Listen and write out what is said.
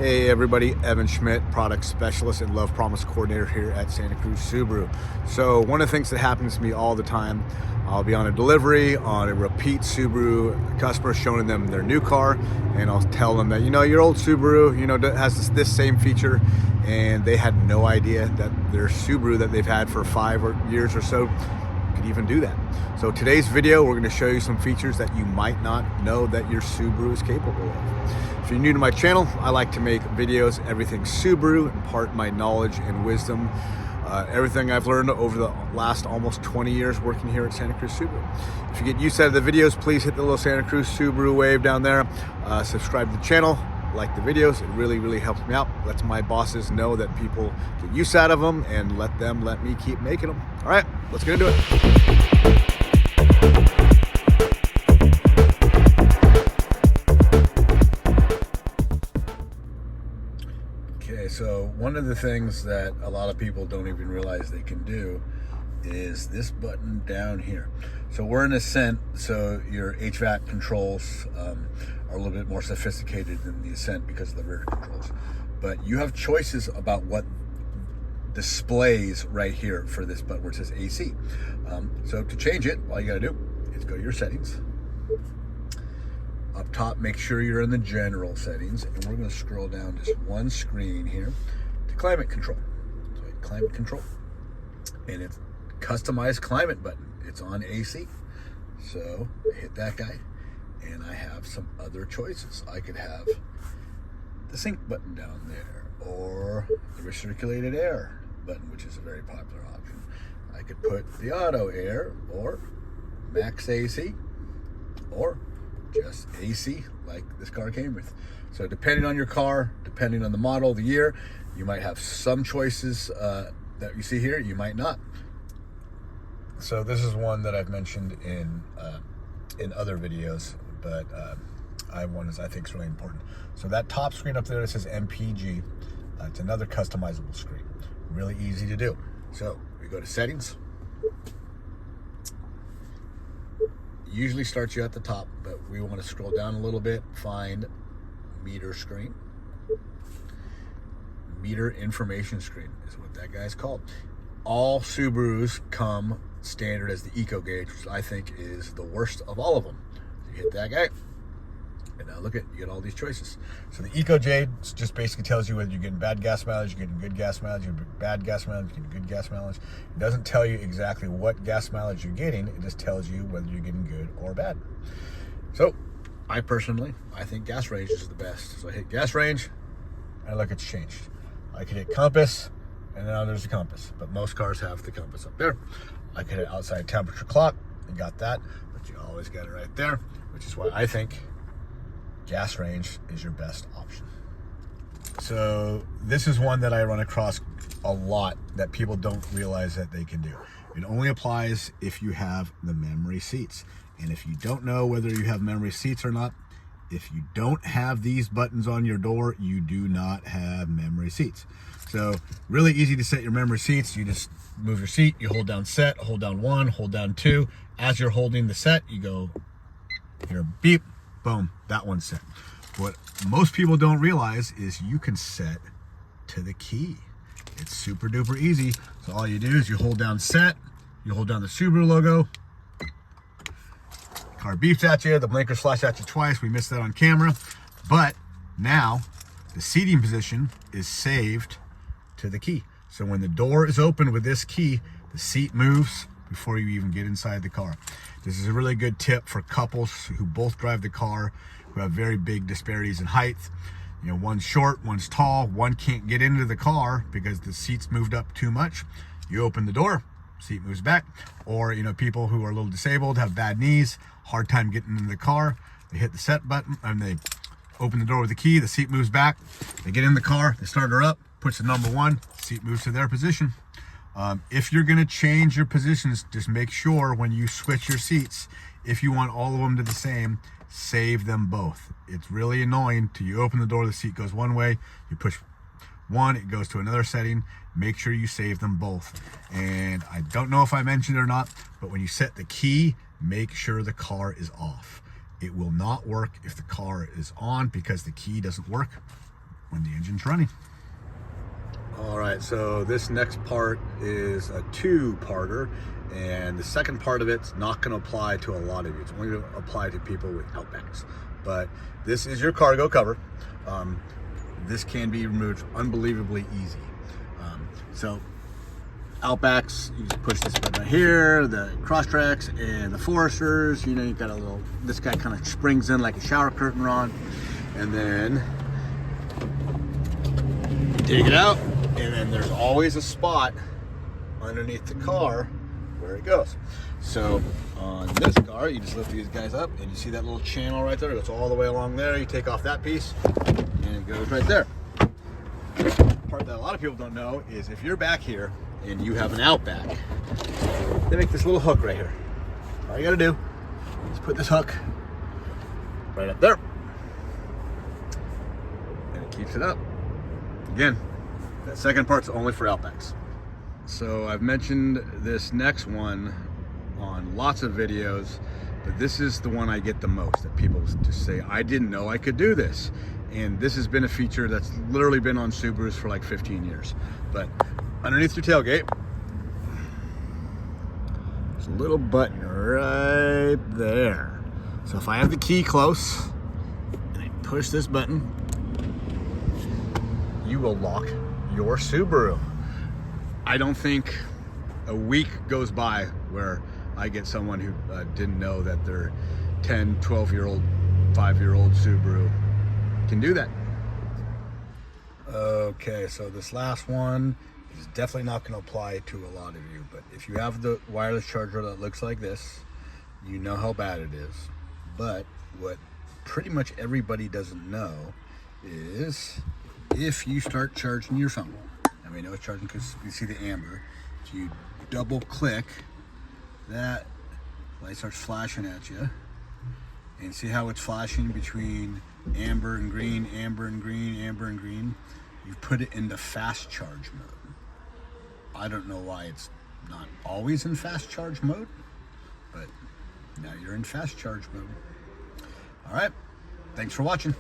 Hey everybody, Evan Schmidt, product specialist and love promise coordinator here at Santa Cruz Subaru. So one of the things that happens to me all the time, I'll be on a delivery on a repeat Subaru customer showing them their new car, and I'll tell them that, your old Subaru, has this same feature, and they had no idea that their Subaru that they've had for 5 years or so could even do that. So today's video, we're going to show you some features that you might not know that your Subaru is capable of. If you're new to my channel, I like to make videos, everything Subaru, impart my knowledge and wisdom, everything I've learned over the last almost 20 years working here at Santa Cruz Subaru. If you get use out of the videos, please hit the little Santa Cruz Subaru wave down there. Subscribe to the channel, like the videos. It really helps me out. Lets my bosses know that people get use out of them, and let me keep making them. All right, let's get into it. Okay, so one of the things that a lot of people don't even realize they can do is this button down here. So we're in Ascent, so your HVAC controls are a little bit more sophisticated than the Ascent because of the rear controls. But you have choices about what displays right here for this button where it says AC. So to change it, all you gotta do is go to your settings. Up top, make sure you're in the general settings, and we're going to scroll down just one screen here to climate control. So hit climate control, and it's customized climate button. It's on AC. So I hit that guy, and I have some other choices. I could have the sync button down there, or the recirculated air button, which is a very popular option. I could put the auto air, or max AC, or just AC like this car came with. So depending on your car, depending on the model, the year, you might have some choices that you see here, you might not. So this is one that I've mentioned in other videos, but I think is really important. So that top screen up there that says MPG, it's another customizable screen. Really easy to do. So we go to settings. Usually starts you at the top, but we want to scroll down a little bit, find meter screen. Meter information screen is what that guy's called. All Subarus come standard as the Eco Gauge, which I think is the worst of all of them. So you hit that guy, and now look at, you get all these choices. So the Eco Gauge just basically tells you whether you're getting bad gas mileage, you're getting good gas mileage, you're getting bad gas mileage, you're getting good gas mileage. It doesn't tell you exactly what gas mileage you're getting. It just tells you whether you're getting good or bad. So I think gas range is the best. So I hit gas range, and look, it's changed. I can hit compass, and now there's the compass, but most cars have the compass up there. I can hit outside temperature clock, and got that, but you always get it right there, which is why I think gas range is your best option. So this is one that I run across a lot that people don't realize that they can do. It only applies if you have the memory seats. And if you don't know whether you have memory seats or not, if you don't have these buttons on your door, you do not have memory seats. So really easy to set your memory seats. You just move your seat, you hold down set, hold down 1, hold down 2. As you're holding the set, you go, here, beep, boom, that one's set. What most people don't realize is you can set to the key. It's super duper easy. So all you do is you hold down set, you hold down the Subaru logo, car beeps at you, the blinkers flash at you twice. We missed that on camera. But now the seating position is saved to the key. So when the door is open with this key, the seat moves before you even get inside the car. This is a really good tip for couples who both drive the car, who have very big disparities in height. One's short, one's tall, one can't get into the car because the seat's moved up too much. You open the door, seat moves back. Or, people who are a little disabled, have bad knees, hard time getting into the car. They hit the set button and they open the door with the key, the seat moves back. They get in the car, they start her up, push the number 1, seat moves to their position. If you're gonna change your positions, just make sure when you switch your seats, if you want all of them to the same, save them both. It's really annoying till you open the door, the seat goes one way, you push 1, it goes to another setting. Make sure you save them both. And I don't know if I mentioned it or not, but when you set the key, make sure the car is off. It will not work if the car is on because the key doesn't work. when the engine's running. All right, so this next part is a two-parter, and the second part of it's not going to apply to a lot of you. It's only going to apply to people with Outbacks. But this is your cargo cover. This can be removed unbelievably easy. So Outbacks, you just push this button right here, the cross tracks and the Foresters, you know, you've got a little, this guy kind of springs in like a shower curtain rod, and then you take it out, and then there's always a spot underneath the car where it goes. So on this car, you just lift these guys up, and you see that little channel right there. It goes all the way along there. You take off that piece, and it goes right there. The part that a lot of people don't know is if you're back here and you have an Outback, they make this little hook right here. All you gotta do is put this hook right up there, and it keeps it up. Again, that second part's only for Outbacks. So I've mentioned this next one on lots of videos, but this is the one I get the most, that people just say, I didn't know I could do this. And this has been a feature that's literally been on Subarus for like 15 years. But underneath your tailgate, there's a little button right there. So if I have the key close and I push this button, you will lock your Subaru. I don't think a week goes by where I get someone who didn't know that their 10, 12-year-old, 5-year-old Subaru can do that. Okay, so this last one is definitely not going to apply to a lot of you, but if you have the wireless charger that looks like this, you know how bad it is. But what pretty much everybody doesn't know is if you start charging your phone, and we know it's charging because you see the amber, if you double click, that light starts flashing at you, and see how it's flashing between amber and green, amber and green, amber and green. You put it into fast charge mode. I don't know why it's not always in fast charge mode, but now you're in fast charge mode. All right, thanks for watching.